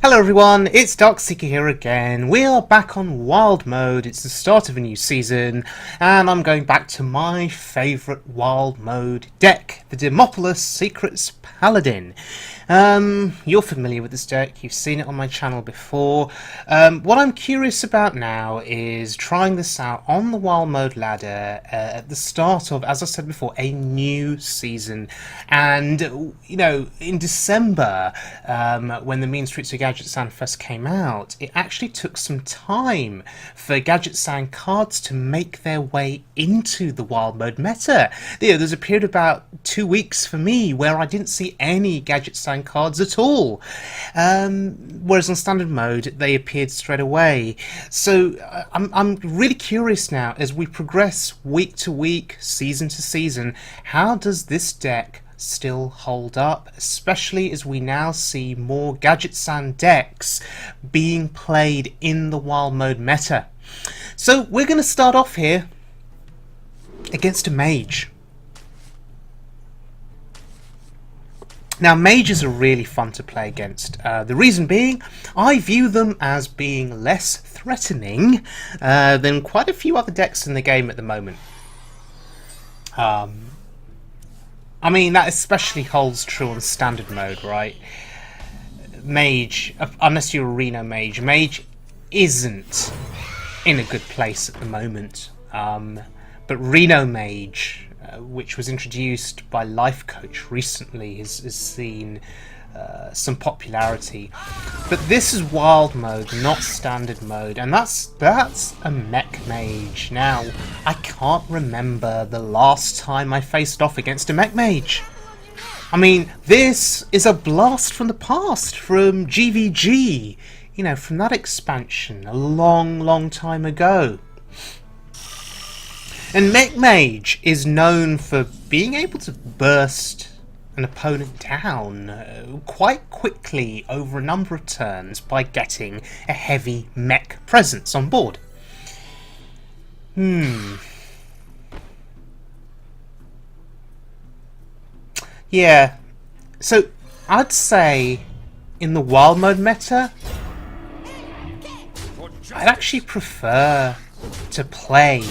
Hello everyone, it's Darkseeker here again. We are back on Wild Mode. It's the start of a new season, and I'm going back to my favourite Wild Mode deck, the Demopolis Secrets Paladin. You're familiar with this deck, you've seen it on my channel before. What I'm curious about now is trying this out on the Wild Mode ladder at the start of, as I said before, a new season. And, you know, in December, when the Mean Streets of Gadget Sound first came out, it actually took some time for Gadget Sound cards to make their way into the Wild Mode meta. You know, there's a period of about 2 weeks for me where I didn't see any Gadget Sound cards at all, whereas on Standard Mode they appeared straight away. So I'm really curious now, as we progress week to week, season to season, how does this deck still hold up, especially as we now see more Gadget Sound decks being played in the Wild Mode meta. So we're going to start off here against a Mage. Now, mages are really fun to play against. The reason being, I view them as being less threatening than quite a few other decks in the game at the moment. I mean, that especially holds true on Standard Mode, right? Mage, unless you're a Reno Mage, Mage isn't in a good place at the moment. But Reno Mage, which was introduced by Life Coach recently, has seen some popularity. But this is Wild Mode, not Standard Mode, and that's a Mech Mage. Now, I can't remember the last time I faced off against a Mech Mage. I mean, this is a blast from the past, from GVG, you know, from that expansion a long time ago. And Mech Mage is known for being able to burst an opponent down quite quickly over a number of turns by getting a heavy mech presence on board. Yeah, so I'd say in the Wild Mode meta, I'd actually prefer to play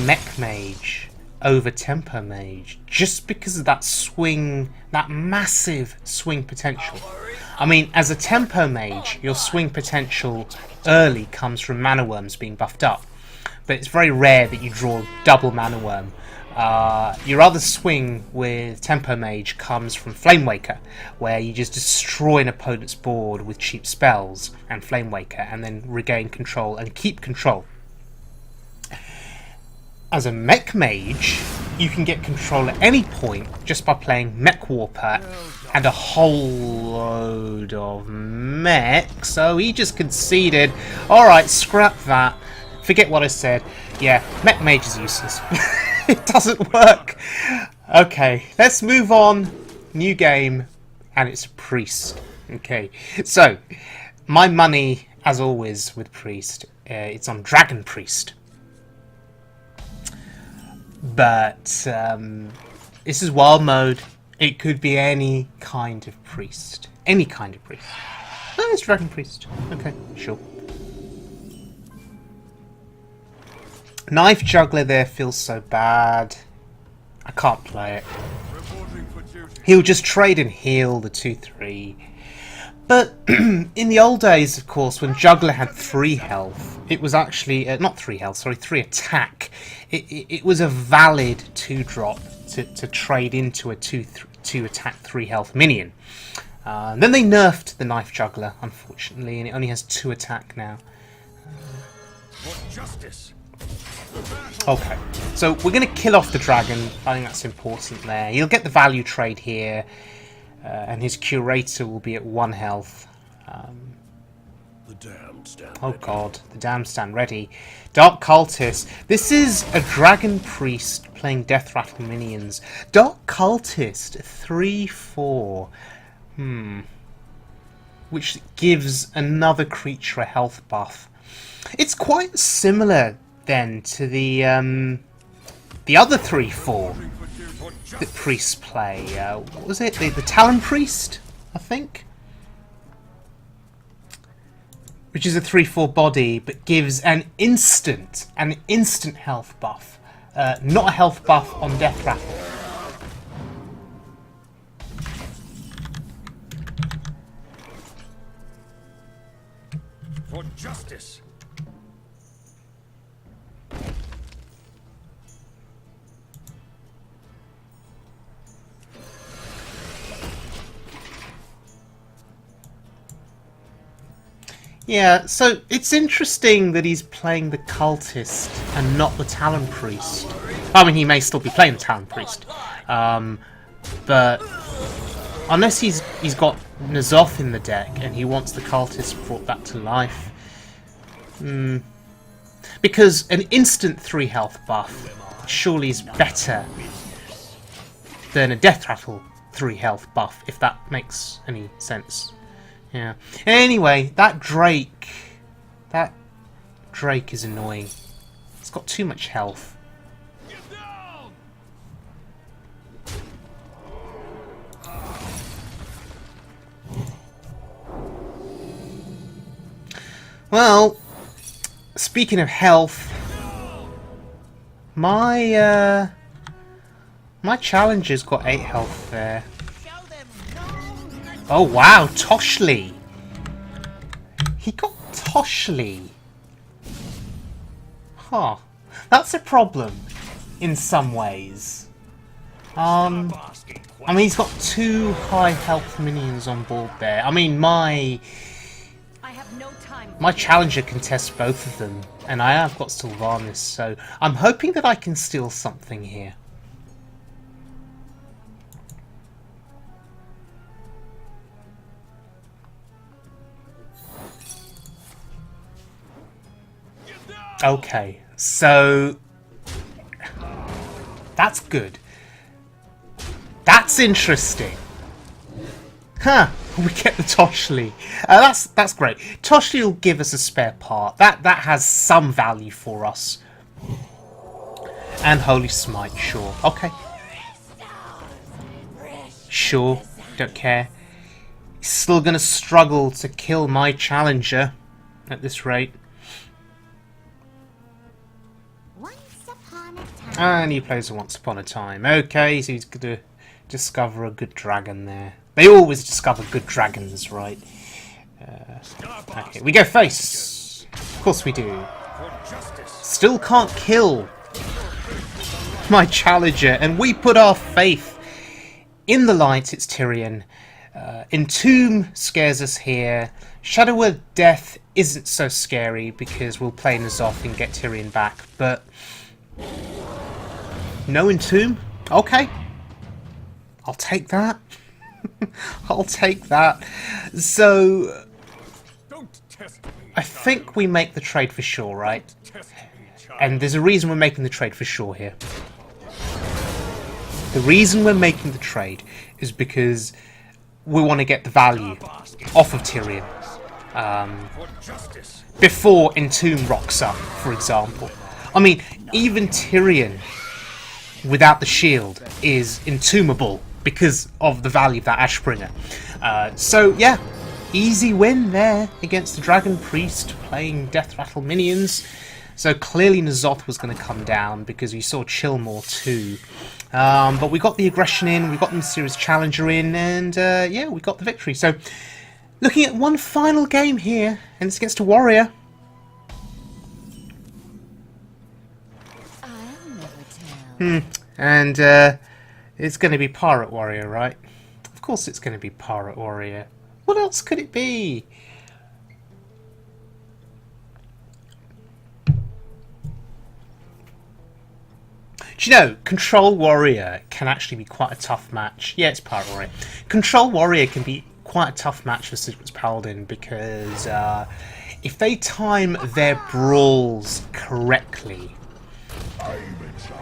Mech Mage over Tempo Mage, just because of that swing, that massive swing potential. I mean, as a Tempo Mage, your swing potential early comes from Mana Worms being buffed up, but it's very rare that you draw double Mana Worm. Your other swing with Tempo Mage comes from Flame Waker, where you just destroy an opponent's board with cheap spells and Flame Waker, and then regain control and keep control. As a Mech Mage, you can get control at any point just by playing Mech Warper and a whole load of mech. So he just conceded. Alright, scrap that. Forget what I said. Yeah, Mech Mage is useless. It doesn't work. Okay, let's move on. New game, and it's a Priest. Okay, so my money, as always with Priest, it's on Dragon Priest. But this is Wild Mode. It could be any kind of priest. Any kind of priest. Oh, it's Dragon Priest. Okay, sure. Knife Juggler there feels so bad. I can't play it. He'll just trade and heal the 2-3. But in the old days, of course, when Juggler had 3 health, it was actually, not 3 health, sorry, 3 attack. It was a valid 2-drop to trade into a 2 attack 3 health minion. Then they nerfed the Knife Juggler, unfortunately, and it only has 2 attack now. Okay, so we're going to kill off the dragon. I think that's important there. He'll get the value trade here. And his Curator will be at 1 health. Oh god, the damned stand ready. Dark Cultist. This is a Dragon Priest playing Death Rattle minions. Dark Cultist, 3/4. Which gives another creature a health buff. It's quite similar then to the other 3/4. That priests play. What was it? The Talon Priest, I think. which is a 3/4 body, but gives an instant health buff. Not a health buff on death rattle. For justice. Yeah, so it's interesting that he's playing the cultist and not the Talon Priest. I mean, he may still be playing the Talon Priest, but unless he's got N'Zoth in the deck and he wants the cultist brought back to life, because an instant 3 health buff surely is better than a death rattle 3 health buff, if that makes any sense. Yeah. Anyway, that Drake is annoying. It's got too much health. Well, speaking of health, my challenger's got 8 health there. Oh wow, Toshli! He got Toshli. Huh. That's a problem, in some ways. I mean, he's got 2 high health minions on board there. I mean, my challenger can test both of them, and I have got Sylvanas, so I'm hoping that I can steal something here. Okay, so that's good. That's interesting. Huh, we get the Toshli. That's great. Toshli will give us a spare part. That has some value for us. And Holy Smite, sure. Okay. Sure, don't care. He's still gonna struggle to kill my challenger at this rate. And he plays a Once Upon a Time. Okay, so he's going to discover a good dragon there. They always discover good dragons, right? Okay, we go face. Of course we do. Still can't kill my challenger, and we put our faith in the light. It's Tyrion. Entomb scares us here. Shadow of Death isn't so scary because we'll play N'Zoth and get Tyrion back, but no Entomb? Okay. I'll take that. I'll take that. So I think we make the trade for sure, right? And there's a reason we're making the trade for sure here. The reason we're making the trade is because we want to get the value off of Tyrion. Before Entomb rocks up, for example. I mean, even Tyrion without the shield is entombable because of the value of that Ashbringer. So yeah, easy win there against the Dragon Priest playing Death Rattle minions. So clearly N'Zoth was going to come down because we saw Chillmore too. But we got the aggression in, we got the Mysterious Challenger in, and yeah, we got the victory. So looking at one final game here, and it's against a warrior. And it's going to be Pirate Warrior, right? Of course it's going to be Pirate Warrior. What else could it be? Do you know, Control Warrior can actually be quite a tough match. Yeah, it's Pirate Warrior. Control Warrior can be quite a tough match for Secrets Paladin because if they time their brawls correctly,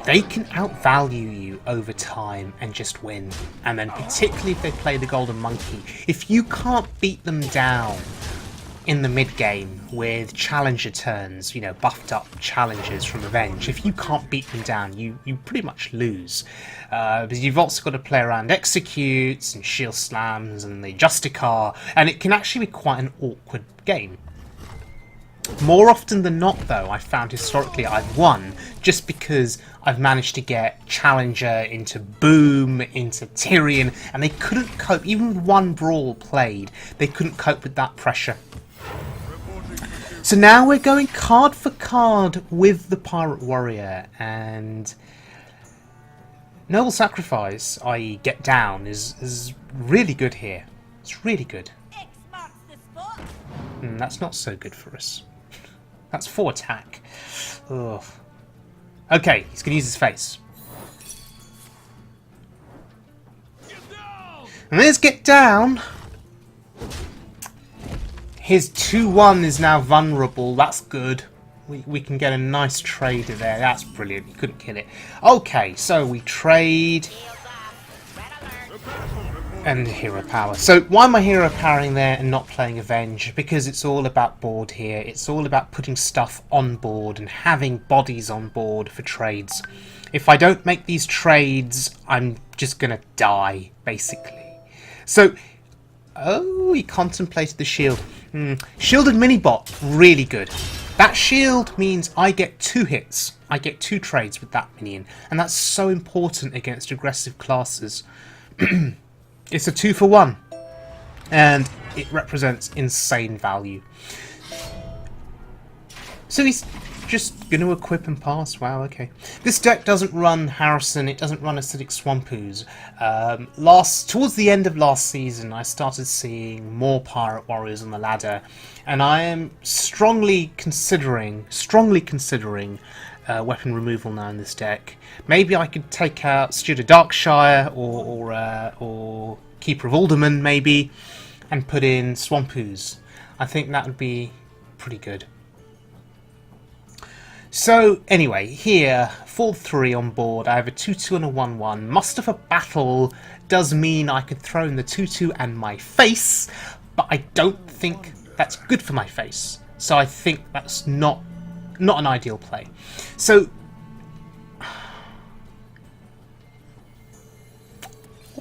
they can outvalue you over time and just win. And then particularly if they play the Golden Monkey, if you can't beat them down in the mid game with challenger turns, you know, buffed up challengers from Revenge, if you can't beat them down, you pretty much lose. Because you've also got to play around executes and shield slams and the Justicar, and it can actually be quite an awkward game. More often than not, though, I found historically I've won just because I've managed to get Challenger into Boom, into Tyrion, and they couldn't cope. Even with one brawl played, they couldn't cope with that pressure. So now we're going card for card with the Pirate Warrior, and Noble Sacrifice, i.e. Get Down, is really good here. It's really good. That's not so good for us. That's 4 attack. Ugh. Okay, he's going to use his face. And let's Get Down. His 2-1 is now vulnerable. That's good. We can get a nice trade there. That's brilliant. He couldn't kill it. Okay, so we trade. And hero power. So why am I hero powering there and not playing Avenge? Because it's all about board here. It's all about putting stuff on board and having bodies on board for trades. If I don't make these trades, I'm just going to die, basically. So, oh, he contemplated the shield. Shielded Minibot, really good. That shield means I get 2 hits. I get 2 trades with that minion. And that's so important against aggressive classes. It's a 2 for 1, and it represents insane value. So he's just going to equip and pass. Wow, okay. This deck doesn't run Harrison, it doesn't run Acidic Swampoos. Towards the end of last season, I started seeing more Pirate Warriors on the ladder, and I am strongly considering weapon removal now in this deck. Maybe I could take out Steward of Darkshire or Keeper of Alderman, maybe, and put in Swampoos. I think that would be pretty good. So anyway, here, 4-3 on board. I have a 2-2 and a 1-1. Muster for Battle does mean I could throw in the 2-2 and my face, but I don't think that's good for my face. So I think that's not an ideal play. So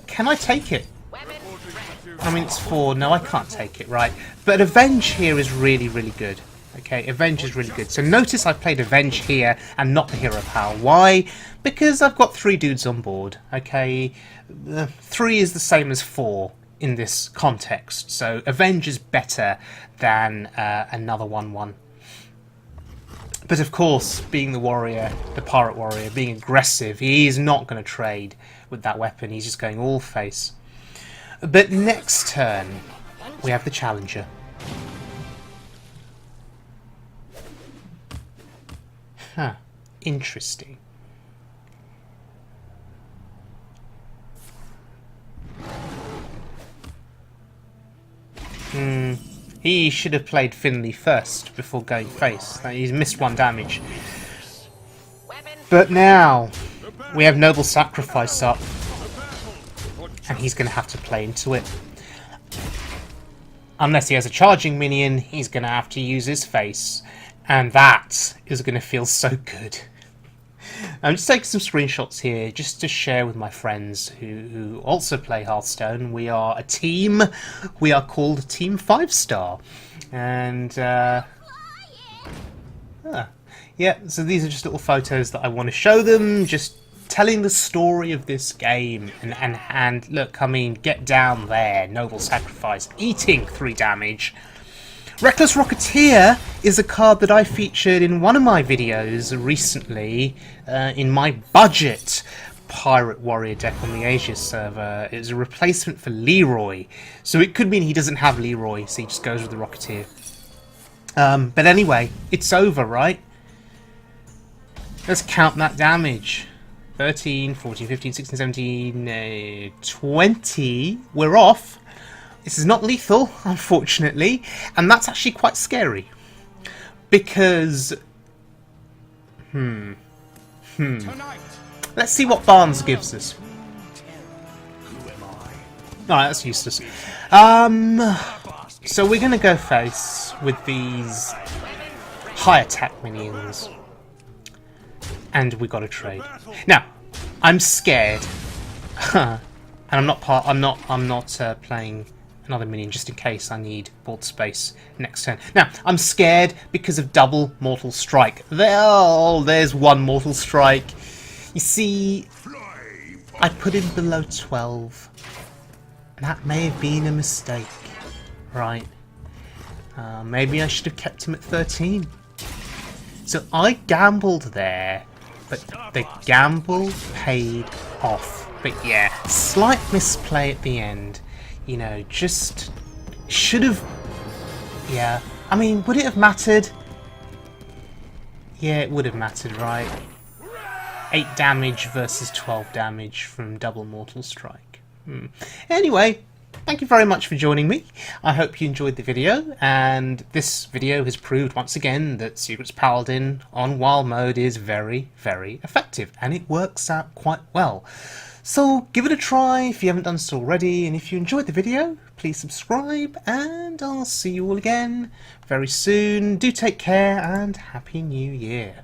can I take it? I mean, it's 4. No, I can't take it, right? But Avenge here is really, really good. Okay, Avenge is really good. So notice I played Avenge here and not the hero power. Why? Because I've got 3 dudes on board. Okay, 3 is the same as 4 in this context. So Avenge is better than another 1-1. But of course, being the warrior, the Pirate Warrior, being aggressive, he is not going to trade with that weapon. He's just going all face. But next turn, we have the Challenger. Huh. Interesting. He should have played Finley first before going face. He's missed 1 damage. But now, we have Noble Sacrifice up. And he's going to have to play into it. Unless he has a charging minion, he's going to have to use his face. And that is going to feel so good. I'm just taking some screenshots here just to share with my friends who also play Hearthstone. We are a team. We are called Team 5-Star. And, yeah, so these are just little photos that I want to show them. Just telling the story of this game. And look, I mean, Get Down there. Noble Sacrifice. Eating 3 damage. Reckless Rocketeer is a card that I featured in one of my videos recently in my budget Pirate Warrior deck on the Asia server. It's a replacement for Leroy. So it could mean he doesn't have Leroy, so he just goes with the Rocketeer. But anyway, it's over, right? Let's count that damage. 13, 14, 15, 16, 17, 20. We're off. This is not lethal, unfortunately, and that's actually quite scary. Because... Let's see what Barnes gives us. Alright, that's useless. So we're going to go face with these high attack minions. And we got to trade. Now, I'm scared. And I'm not playing another minion just in case I need board space next turn. Now, I'm scared because of double Mortal Strike. There's one Mortal Strike. You see, I put him below 12. That may have been a mistake, right? Maybe I should have kept him at 13. So I gambled there, but the gamble paid off. But yeah, slight misplay at the end. You know, just should have... Yeah, I mean, would it have mattered? Yeah, it would have mattered, right? 8 damage versus 12 damage from double Mortal Strike. Anyway, thank you very much for joining me. I hope you enjoyed the video, and this video has proved once again that Secrets Paladin on Wild Mode is very, very effective, and it works out quite well. So give it a try if you haven't done so already, and if you enjoyed the video, please subscribe, and I'll see you all again very soon. Do take care, and Happy New Year.